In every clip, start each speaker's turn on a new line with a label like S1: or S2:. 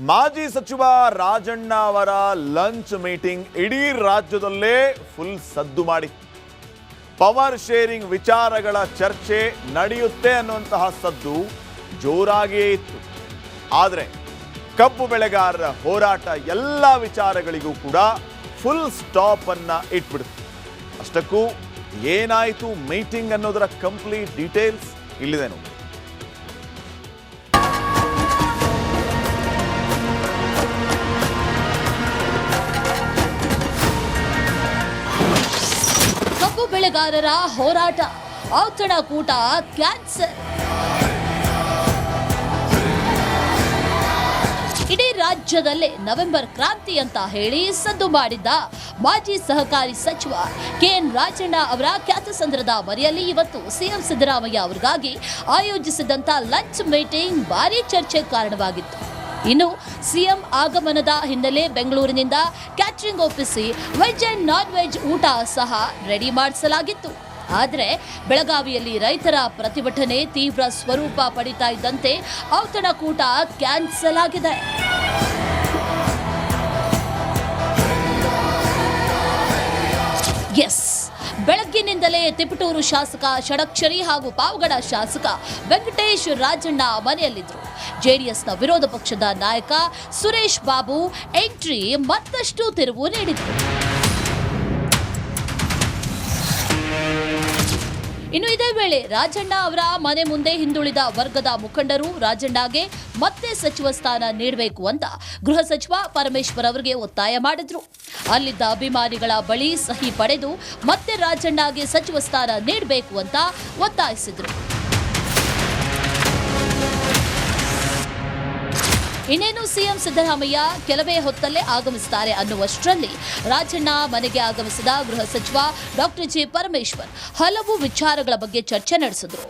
S1: ಮಾಜಿ ಸಚಿವ ರಾಜಣ್ಣ ಅವರ ಲಂಚ್ ಮೀಟಿಂಗ್ ಇಡೀ ರಾಜ್ಯದಲ್ಲೇ ಫುಲ್ ಸದ್ದು ಮಾಡಿ ಪವರ್ ಶೇರಿಂಗ್ ವಿಚಾರಗಳ ಚರ್ಚೆ ನಡೆಯುತ್ತೆ ಅನ್ನುವಂತಹ ಸದ್ದು ಜೋರಾಗಿಯೇ ಇತ್ತು. ಆದರೆ ಕಬ್ಬು ಬೆಳೆಗಾರರ ಹೋರಾಟ ಎಲ್ಲ ವಿಚಾರಗಳಿಗೂ ಕೂಡ ಫುಲ್ ಸ್ಟಾಪ್ ಅನ್ನ ಇಟ್ಬಿಡ್ತು. ಅಷ್ಟಕ್ಕೂ ಏನಾಯಿತು ಮೀಟಿಂಗ್ ಅನ್ನೋದರ ಕಂಪ್ಲೀಟ್ ಡೀಟೇಲ್ಸ್ ಇಲ್ಲಿದೆ ನೋಡಿ.
S2: ಕಬ್ಬು ಬೆಳೆಗಾರರ ಹೋರಾಟ ಔತಣಕೂಟ ಕ್ಯಾನ್ಸಲ್. ಇಡೀ ರಾಜ್ಯದಲ್ಲೇ ನವೆಂಬರ್ ಕ್ರಾಂತಿ ಅಂತ ಹೇಳಿ ಸದ್ದು ಮಾಡಿದ್ದ ಮಾಜಿ ಸಹಕಾರಿ ಸಚಿವ ಕೆಎನ್ ರಾಜಣ್ಣ ಅವರ ಖ್ಯಾತಸಂದ್ರದ ಮನೆಯಲ್ಲಿ ಇವತ್ತು ಸಿಎಂ ಸಿದ್ದರಾಮಯ್ಯ ಅವರಿಗಾಗಿ ಆಯೋಜಿಸಿದಂತ ಲಂಚ್ ಮೀಟಿಂಗ್ ಭಾರೀ ಚರ್ಚೆ ಕಾರಣವಾಗಿತ್ತು. ಇನ್ನು ಸಿಎಂ ಆಗಮನದ ಹಿನ್ನೆಲೆ ಬೆಂಗಳೂರಿನಿಂದ ಕ್ಯಾಟರಿಂಗ್ ಒಪ್ಪಿಸಿ ವೆಜ್ ಅಂಡ್ ನಾನ್ ವೆಜ್ ಊಟ ಸಹ ರೆಡಿ ಮಾಡಿಸಲಾಗಿತ್ತು. ಆದರೆ ಬೆಳಗಾವಿಯಲ್ಲಿ ರೈತರ ಪ್ರತಿಭಟನೆ ತೀವ್ರ ಸ್ವರೂಪ ಪಡಿತಾ ಇದ್ದಂತೆ ಔತಣಕೂಟ ಕ್ಯಾನ್ಸಲ್ ಆಗಿದೆ. ಎಸ್, ಬೆಳಗ್ಗಿನಿಂದಲೇ ತಿಪಟೂರು ಶಾಸಕ ಷಡಕ್ಷರಿ ಹಾಗೂ ಪಾವಗಡ ಶಾಸಕ ವೆಂಕಟೇಶ್ ರಾಜಣ್ಣ ಮನೆಯಲ್ಲಿದ್ದರು. ಜೆಡಿಎಸ್ನ ವಿರೋಧ ಪಕ್ಷದ ನಾಯಕ ಸುರೇಶ್ ಬಾಬು ಎಂಟ್ರಿ ಮತ್ತಷ್ಟು ತಿರುವು ನೀಡಿದರು. ಇನ್ನು ಇದೇ ವೇಳೆ ರಾಜಣ್ಣ ಅವರ ಮನೆ ಮುಂದೆ ಹಿಂದುಳಿದ ವರ್ಗದ ಮುಖಂಡರು ರಾಜಣ್ಣಗೆ ಮತ್ತೆ ಸಚಿವ ಸ್ಥಾನ ನೀಡಬೇಕು ಅಂತ ಗೃಹ ಸಚಿವ ಪರಮೇಶ್ವರ್ ಅವರಿಗೆ ಒತ್ತಾಯ ಮಾಡಿದ್ರು. ಅಲ್ಲಿದ್ದ ಅಭಿಮಾನಿಗಳ ಬಳಿ ಸಹಿ ಪಡೆದು ಮತ್ತೆ ರಾಜಣ್ಣಗೆ ಸಚಿವ ಸ್ಥಾನ ನೀಡಬೇಕು ಅಂತ ಒತ್ತಾಯಿಸಿದ್ರು. ಇನ್ನೇನು ಸಿಎಂ ಸಿದ್ದರಾಮಯ್ಯ ಕೆಲವೇ ಹೊತ್ತಲ್ಲೇ ಆಗಮಿಸುತ್ತಾರೆ ಅನ್ನುವಷ್ಟರಲ್ಲಿ ರಾಜಣ್ಣ ಮನೆಗೆ ಆಗಮಿಸಿದ ಗೃಹ ಸಚಿವ ಡಾಕ್ಟರ್ ಜಿ ಪರಮೇಶ್ವರ್ ಹಲವು ವಿಚಾರಗಳ ಬಗ್ಗೆ ಚರ್ಚೆ ನಡೆಸಿದರು.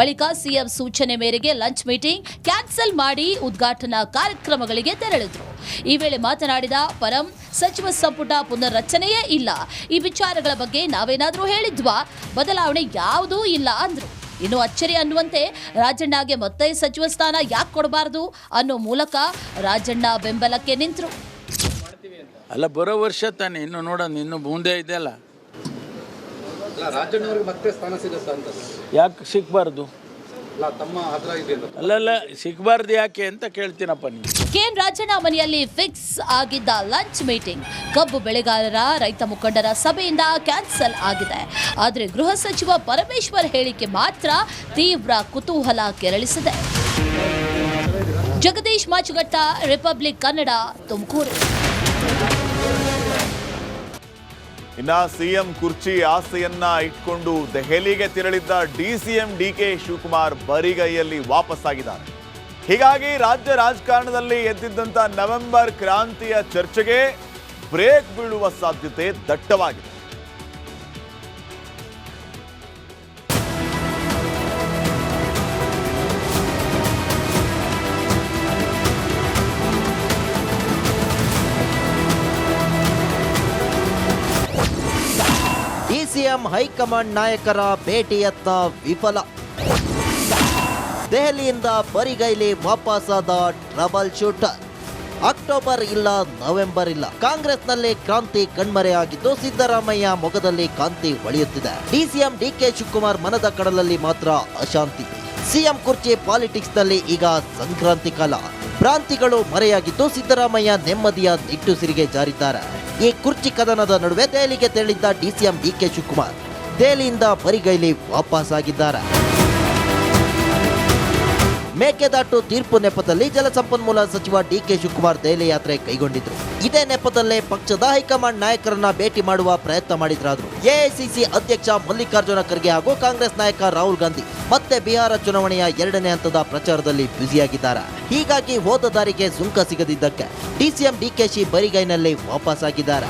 S2: ಬಳಿಕ ಸಿಎಂ ಸೂಚನೆ ಮೇರೆಗೆ ಲಂಚ್ ಮೀಟಿಂಗ್ ಕ್ಯಾನ್ಸಲ್ ಮಾಡಿ ಉದ್ಘಾಟನಾ ಕಾರ್ಯಕ್ರಮಗಳಿಗೆ ತೆರಳಿದ್ರು. ಈ ವೇಳೆ ಮಾತನಾಡಿದ ಪರಂ, ಸಚಿವ ಸಂಪುಟ ಪುನರ್ರಚನೆಯೇ ಇಲ್ಲ. ಈ ವಿಚಾರಗಳ ಬಗ್ಗೆ ನಾವೇನಾದರೂ ಹೇಳಿದ್ವಾ? ಬದಲಾವಣೆ ಯಾವುದೂ ಇಲ್ಲ ಅಂದ್ರು. ಇನ್ನು ಅಚ್ಚರಿ ಅನ್ನುವಂತೆ ರಾಜಣ್ಣಗೆ ಮತ್ತೆ ಸಚಿವ ಸ್ಥಾನ ಯಾಕೆ ಕೊಡಬಾರದು ಅನ್ನೋ ಮೂಲಕ ರಾಜಣ್ಣ ಬೆಂಬಲಕ್ಕೆ ನಿಂತರು.
S3: ಅಲ್ಲ, ಬರೋ ವರ್ಷ ತಾನೆ, ಇನ್ನು ನೋಡೋಣ, ಇನ್ನು ಮುಂದೆ ಇದೆಯಲ್ಲ.
S4: ರಾಜಣ್ಣವ್ರಿಗೆ ಮತ್ತೆ ಸ್ಥಾನ ಸಿಗುತ್ತಾ ಅಂತ?
S3: ಯಾಕೆ ಸಿಗಬಾರ್ದು?
S4: ತಮ್ಮ ಆಗ್ರಹ ಇದೆ.
S3: ಅಲ್ಲಲ್ಲ, ಸಿಗಬಾರ್ದು ಯಾಕೆ ಅಂತ ಕೇಳ್ತೀನಪ್ಪ ನೀವು.
S2: ಕೆಎನ್ ರಾಜಣ್ಣ ಮನೆಯಲ್ಲಿ ಫಿಕ್ಸ್ ಆಗಿದ್ದ ಲಂಚ್ ಮೀಟಿಂಗ್ ಕಬ್ಬು ಬೆಳೆಗಾರರ ರೈತ ಮುಖಂಡರ ಸಭೆಯಿಂದ ಕ್ಯಾನ್ಸಲ್ ಆಗಿದೆ. ಆದರೆ ಗೃಹ ಸಚಿವ ಪರಮೇಶ್ವರ್ ಹೇಳಿಕೆ ಮಾತ್ರ ತೀವ್ರ ಕುತೂಹಲ ಕೆರಳಿಸಿದೆ. ಜಗದೀಶ್ ಮಾಚುಗಟ್ಟ, ರಿಪಬ್ಲಿಕ್ ಕನ್ನಡ, ತುಮಕೂರು.
S1: ಇನ್ನ ಸಿಎಂ ಕುರ್ಚಿ ಆಸೆಯನ್ನ ಇಟ್ಕೊಂಡು ದೆಹಲಿಗೆ ತೆರಳಿದ್ದ ಡಿಸಿಎಂ ಡಿಕೆ ಶಿವಕುಮಾರ್ ಬರಿಗೈಯಲ್ಲಿ ವಾಪಸ್ಸಾಗಿದ್ದಾರೆ. ಹೀಗಾಗಿ ರಾಜ್ಯ ರಾಜಕಾರಣದಲ್ಲಿ ಎದ್ದಿದ್ದಂತ ನವೆಂಬರ್ ಕ್ರಾಂತಿಯ ಚರ್ಚೆಗೆ ಬ್ರೇಕ್ ಬೀಳುವ ಸಾಧ್ಯತೆ ದಟ್ಟವಾಗಿದೆ.
S5: ಡಿಸಿಎಂ ಹೈಕಮಾಂಡ್ ನಾಯಕರ ಭೇಟಿಯತ್ತ ವಿಫಲ. ದೆಹಲಿಯಿಂದ ಬರಿಗೈಲಿ ವಾಪಸ್ಸಾದ ಟ್ರಬಲ್ ಶೂಟರ್. ಅಕ್ಟೋಬರ್ ಇಲ್ಲ, ನವೆಂಬರ್ ಇಲ್ಲ. ಕಾಂಗ್ರೆಸ್ನಲ್ಲಿ ಕ್ರಾಂತಿ ಕಣ್ಮರೆಯಾಗಿದ್ದು ಸಿದ್ದರಾಮಯ್ಯ ಮೊಗದಲ್ಲಿ ಕಾಂತಿ ಹೊಳೆಯುತ್ತಿದೆ. ಡಿಸಿಎಂ ಡಿಕೆ ಶಿವಕುಮಾರ್ ಮನದ ಕಡಲಲ್ಲಿ ಮಾತ್ರ ಅಶಾಂತಿ. ಸಿಎಂ ಕುರ್ಚಿ ಪಾಲಿಟಿಕ್ಸ್ ನಲ್ಲಿ ಈಗ ಸಂಕ್ರಾಂತಿ ಕಾಲ. ಭ್ರಾಂತಿಗಳು ಮರೆಯಾಗಿದ್ದು ಸಿದ್ದರಾಮಯ್ಯ ನೆಮ್ಮದಿಯ ನಿಟ್ಟುಸಿರಿಗೆ ಜಾರಿದ್ದಾರೆ. ಈ ಕುರ್ಚಿ ಕದನದ ನಡುವೆ ದೆಹಲಿಗೆ ತೆರಳಿದ್ದ ಡಿಸಿಎಂ ಡಿಕೆ ಶಿವಕುಮಾರ್ ದೆಹಲಿಯಿಂದ ಬರಿಗೈಲಿ ವಾಪಸ್ಸಾಗಿದ್ದಾರೆ. ಮೇಕೆದಾಟು ತೀರ್ಪು ನೆಪದಲ್ಲಿ ಜಲಸಂಪನ್ಮೂಲ ಸಚಿವ ಡಿಕೆ ಶಿವಕುಮಾರ್ ದೆಹಲಿ ಯಾತ್ರೆ ಕೈಗೊಂಡಿದ್ರು. ಇದೇ ನೆಪದಲ್ಲೇ ಪಕ್ಷದ ಹೈಕಮಾಂಡ್ ನಾಯಕರನ್ನ ಭೇಟಿ ಮಾಡುವ ಪ್ರಯತ್ನ ಮಾಡಿದ್ರಾದ್ರು. ಎಐಸಿಸಿ ಅಧ್ಯಕ್ಷ ಮಲ್ಲಿಕಾರ್ಜುನ ಖರ್ಗೆ ಹಾಗೂ ಕಾಂಗ್ರೆಸ್ ನಾಯಕ ರಾಹುಲ್ ಗಾಂಧಿ ಮತ್ತೆ ಬಿಹಾರ ಚುನಾವಣೆಯ 2ನೇ ಹಂತದ ಪ್ರಚಾರದಲ್ಲಿ ಬ್ಯುಸಿಯಾಗಿದ್ದಾರೆ. ಹೀಗಾಗಿ ಹೋದ ದಾರಿಗೆ ಸುಂಕ ಸಿಗದಿದ್ದಕ್ಕೆ ಡಿಸಿಎಂ ಡಿಕೆಶಿ ಬರಿಗೈನಲ್ಲಿ ವಾಪಸ್ಸಾಗಿದ್ದಾರೆ.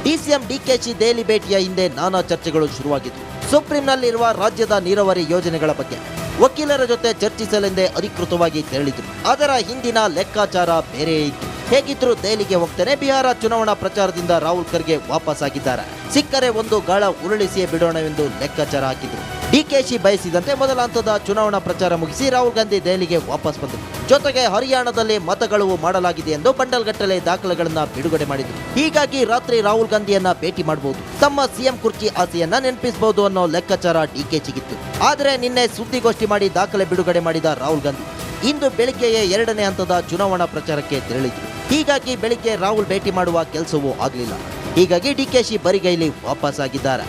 S5: ಡಿಸಿಎಂ ಡಿಕೆಶಿ ದೆಹಲಿ ಭೇಟಿಯ ಹಿಂದೆ ನಾನಾ ಚರ್ಚೆಗಳು ಶುರುವಾಗಿದ್ದವು. ಸುಪ್ರೀಂನಲ್ಲಿರುವ ರಾಜ್ಯದ ನೀರಾವರಿ ಯೋಜನೆಗಳ ಬಗ್ಗೆ ವಕೀಲರ ಜೊತೆ ಚರ್ಚಿಸಲೆಂದೇ ಅಧಿಕೃತವಾಗಿ ತೆರಳಿದ್ರು. ಅದರ ಹಿಂದಿನ ಲೆಕ್ಕಾಚಾರ ಬೇರೆ ಇತ್ತು. ಹೇಗಿದ್ರು ದೆಹಲಿಗೆ ಹೋಗ್ತಾನೆ ಬಿಹಾರ ಚುನಾವಣಾ ಪ್ರಚಾರದಿಂದ ರಾಹುಲ್ ಖರ್ಗೆ ವಾಪಸ್ ಆಗಿದ್ದಾರೆ. ಸಿಕ್ಕರೆ ಒಂದು ಗಾಳ ಉರುಳಿಸಿಯೇ ಬಿಡೋಣವೆಂದು ಲೆಕ್ಕಾಚಾರ ಹಾಕಿದ್ರು. ಡಿಕೆಶಿ ಬಯಸಿದಂತೆ ಮೊದಲ ಹಂತದ ಚುನಾವಣಾ ಪ್ರಚಾರ ಮುಗಿಸಿ ರಾಹುಲ್ ಗಾಂಧಿ ದೆಹಲಿಗೆ ವಾಪಸ್ ಬಂದರು. ಜೊತೆಗೆ ಹರಿಯಾಣದಲ್ಲಿ ಮತಗಳು ಮಾಡಲಾಗಿದೆ ಎಂದು ಬಂಡಲ್ ಗಟ್ಟಲೆ ದಾಖಲೆಗಳನ್ನ ಬಿಡುಗಡೆ ಮಾಡಿದ್ರು. ಹೀಗಾಗಿ ರಾತ್ರಿ ರಾಹುಲ್ ಗಾಂಧಿಯನ್ನ ಭೇಟಿ ಮಾಡಬಹುದು, ತಮ್ಮ ಸಿಎಂ ಕುರ್ಚಿ ಆಸೆಯನ್ನ ನೆನಪಿಸಬಹುದು ಅನ್ನೋ ಲೆಕ್ಕಾಚಾರ ಡಿಕೆಶಿಗಿತ್ತು. ಆದರೆ ನಿನ್ನೆ ಸುದ್ದಿಗೋಷ್ಠಿ ಮಾಡಿ ದಾಖಲೆ ಬಿಡುಗಡೆ ಮಾಡಿದ ರಾಹುಲ್ ಗಾಂಧಿ ಇಂದು ಬೆಳಿಗ್ಗೆಯೇ 2ನೇ ಹಂತದ ಚುನಾವಣಾ ಪ್ರಚಾರಕ್ಕೆ ತೆರಳಿದ್ರು. ಹೀಗಾಗಿ ಬೆಳಿಗ್ಗೆ ರಾಹುಲ್ ಭೇಟಿ ಮಾಡುವ ಕೆಲಸವೂ ಆಗಲಿಲ್ಲ. ಹೀಗಾಗಿ ಡಿಕೆಶಿ ಬರಿಗೈಲಿ ವಾಪಸ್ ಆಗಿದ್ದಾರೆ.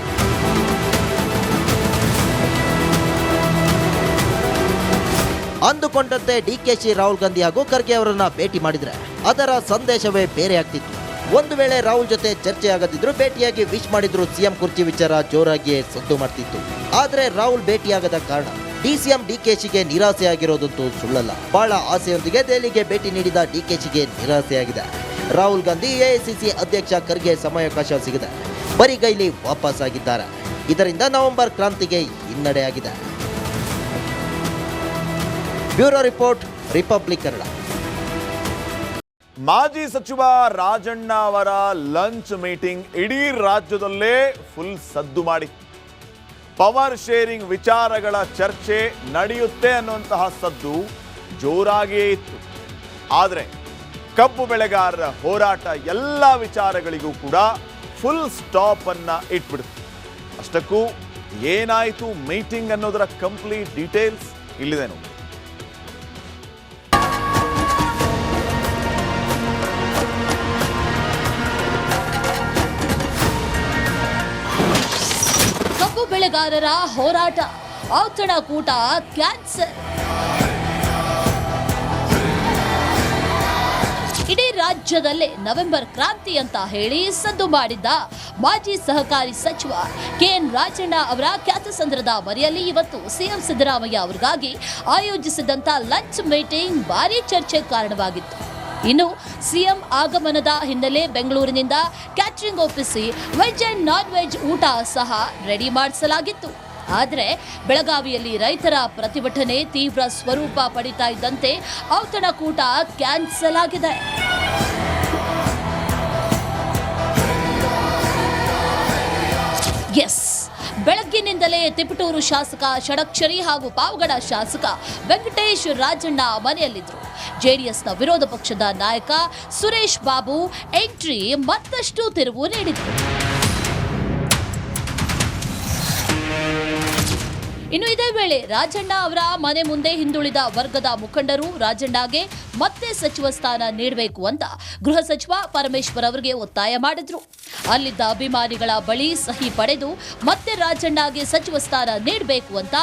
S5: ಅಂದುಕೊಂಡಂತೆ ಡಿಕೆಶಿ ರಾಹುಲ್ ಗಾಂಧಿ ಹಾಗೂ ಖರ್ಗೆ ಅವರನ್ನ ಭೇಟಿ ಮಾಡಿದ್ರೆ ಅದರ ಸಂದೇಶವೇ ಬೇರೆ ಆಗ್ತಿತ್ತು. ಒಂದು ವೇಳೆ ರಾಹುಲ್ ಜೊತೆ ಚರ್ಚೆ ಆಗದಿದ್ರು ಭೇಟಿಯಾಗಿ ವಿಶ್ ಮಾಡಿದ್ರು ಸಿಎಂ ಕುರ್ಚಿ ವಿಚಾರ ಜೋರಾಗಿಯೇ ಸದ್ದು ಮಾಡ್ತಿತ್ತು. ಆದ್ರೆ ರಾಹುಲ್ ಭೇಟಿಯಾಗದ ಕಾರಣ ಡಿಸಿಎಂ ಡಿಕೆಶಿಗೆ ನಿರಾಸೆಯಾಗಿರೋದಂತೂ ಸುಳ್ಳಲ್ಲ. ಬಹಳ ಆಸೆಯೊಂದಿಗೆ ದೆಹಲಿಗೆ ಭೇಟಿ ನೀಡಿದ ಡಿಕೆಶಿಗೆ ನಿರಾಸೆಯಾಗಿದೆ. ರಾಹುಲ್ ಗಾಂಧಿ ಎಐಸಿಸಿ ಅಧ್ಯಕ್ಷ ಖರ್ಗೆ ಸಮಯಾವಕಾಶ ಸಿಗದೆ ಬರಿಗೈಲಿ ವಾಪಸ್ ಆಗಿದ್ದಾರೆ. ಇದರಿಂದ ನವೆಂಬರ್ ಕ್ರಾಂತಿಗೆ ಹಿನ್ನಡೆಯಾಗಿದೆ. Bureau report, republic Kannada.
S1: ಮಾಜಿ ಸಚಿವ ರಾಜಣ್ಣ ಅವರ ಲಂಚ್ ಮೀಟಿಂಗ್ ಇಡೀ ರಾಜ್ಯದಲ್ಲೇ ಫುಲ್ ಸದ್ದು ಮಾಡಿ ಪವರ್ ಶೇರಿಂಗ್ ವಿಚಾರಗಳ ಚರ್ಚೆ ನಡೆಯುತ್ತೆ ಅನ್ನುವಂತಹ ಸದ್ದು ಜೋರಾಗಿಯೇ ಇತ್ತು. ಆದರೆ ಕಬ್ಬು ಬೆಳೆಗಾರರ ಹೋರಾಟ ಎಲ್ಲ ವಿಚಾರಗಳಿಗೂ ಕೂಡ ಫುಲ್ ಸ್ಟಾಪ್ ಅನ್ನ ಇಟ್ಬಿಡ್ತು. ಅಷ್ಟಕ್ಕೂ ಏನಾಯಿತು ಮೀಟಿಂಗ್ ಅನ್ನೋದರ ಕಂಪ್ಲೀಟ್ ಡೀಟೇಲ್ಸ್ ಇಲ್ಲಿದೆ ನೋಡಿ.
S2: ಕಬ್ಬು ಬೆಳೆಗಾರರ ಹೋರಾಟ, ಔತಣಕೂಟ ಕ್ಯಾನ್ಸಲ್. ಇಡೀ ರಾಜ್ಯದಲ್ಲೇ ನವೆಂಬರ್ ಕ್ರಾಂತಿ ಅಂತ ಹೇಳಿ ಸದ್ದು ಮಾಡಿದ್ದ ಮಾಜಿ ಸಹಕಾರಿ ಸಚಿವ ಕೆಎನ್ ರಾಜಣ್ಣ ಅವರ ಖ್ಯಾತಸಂದ್ರದ ಮನೆಯಲ್ಲಿ ಇವತ್ತು ಸಿಎಂ ಸಿದ್ದರಾಮಯ್ಯ ಅವರಿಗಾಗಿ ಆಯೋಜಿಸಿದಂತ ಲಂಚ್ ಮೀಟಿಂಗ್ ಭಾರೀ ಚರ್ಚೆಗೆ ಕಾರಣವಾಗಿತ್ತು. ಇನ್ನು ಸಿಎಂ ಆಗಮನದ ಹಿನ್ನೆಲೆ ಬೆಂಗಳೂರಿನಿಂದ ಕ್ಯಾಟರಿಂಗ್ ಒಪ್ಪಿಸಿ ವೆಜ್ ಅಂಡ್ ನಾನ್ ವೆಜ್ ಊಟ ಸಹ ರೆಡಿ ಮಾಡಿಸಲಾಗಿತ್ತು. ಆದರೆ ಬೆಳಗಾವಿಯಲ್ಲಿ ರೈತರ ಪ್ರತಿಭಟನೆ ತೀವ್ರ ಸ್ವರೂಪ ಪಡಿತಾ ಇದ್ದಂತೆ ಔತಣಕೂಟ ಕ್ಯಾನ್ಸಲ್ ಆಗಿದೆ. ಎಸ್, ಬೆಳಗ್ಗಿನಿಂದಲೇ ತಿಪಟೂರು ಶಾಸಕ ಷಡಕ್ಷರಿ ಹಾಗೂ ಪಾವಗಡ ಶಾಸಕ ವೆಂಕಟೇಶ್ ರಾಜಣ್ಣ ಮನೆಯಲ್ಲಿದ್ದರು. ಜೆಡಿಎಸ್ನ ವಿರೋಧ ಪಕ್ಷದ ನಾಯಕ ಸುರೇಶ್ ಬಾಬು ಎಂಟ್ರಿ ಮತ್ತಷ್ಟು ತಿರುವು ನೀಡಿದರು. ಇನ್ನು ಇದೇ ವೇಳೆ ರಾಜಣ್ಣ ಅವರ ಮನೆ ಮುಂದೆ ಹಿಂದುಳಿದ ವರ್ಗದ ಮುಖಂಡರು ರಾಜಣ್ಣಗೆ ಮತ್ತೆ ಸಚಿವ ಸ್ಥಾನ ನೀಡಬೇಕು ಅಂತ ಗೃಹ ಸಚಿವ ಪರಮೇಶ್ವರ್ ಅವರಿಗೆ ಒತ್ತಾಯ ಮಾಡಿದ್ರು. ಅಲ್ಲಿದ್ದ ಅಭಿಮಾನಿಗಳ ಬಳಿ ಸಹಿ ಪಡೆದು ಮತ್ತೆ ರಾಜಣ್ಣಗೆ ಸಚಿವ ಸ್ಥಾನ ನೀಡಬೇಕು ಅಂತ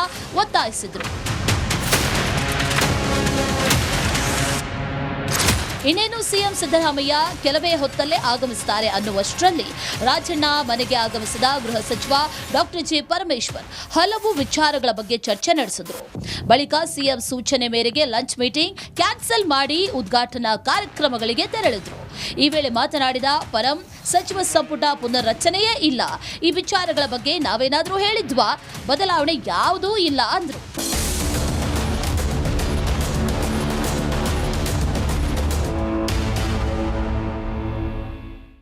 S2: ಒತ್ತಾಯಿಸಿದ್ರು. ಇನ್ನೇನು ಸಿಎಂ ಸಿದ್ದರಾಮಯ್ಯ ಕೆಲವೇ ಹೊತ್ತಲ್ಲೇ ಆಗಮಿಸುತ್ತಾರೆ ಅನ್ನುವಷ್ಟರಲ್ಲಿ ರಾಜಣ್ಣ ಮನೆಗೆ ಆಗಮಿಸಿದ ಗೃಹ ಸಚಿವ ಡಾಕ್ಟರ್ ಜೆ ಪರಮೇಶ್ವರ್ ಹಲವು ವಿಚಾರಗಳ ಬಗ್ಗೆ ಚರ್ಚೆ ನಡೆಸಿದರು. ಬಳಿಕ ಸಿಎಂ ಸೂಚನೆ ಮೇರೆಗೆ ಲಂಚ್ ಮೀಟಿಂಗ್ ಕ್ಯಾನ್ಸಲ್ ಮಾಡಿ ಉದ್ಘಾಟನಾ ಕಾರ್ಯಕ್ರಮಗಳಿಗೆ ತೆರಳಿದ್ರು. ಈ ವೇಳೆ ಮಾತನಾಡಿದ ಪರಂ, ಸಚಿವ ಸಂಪುಟ ಪುನರ್ರಚನೆಯೇ ಇಲ್ಲ, ಈ ವಿಚಾರಗಳ ಬಗ್ಗೆ ನಾವೇನಾದರೂ ಹೇಳಿದ್ವಾ? ಬದಲಾವಣೆ ಯಾವುದೂ ಇಲ್ಲ ಅಂದ್ರು.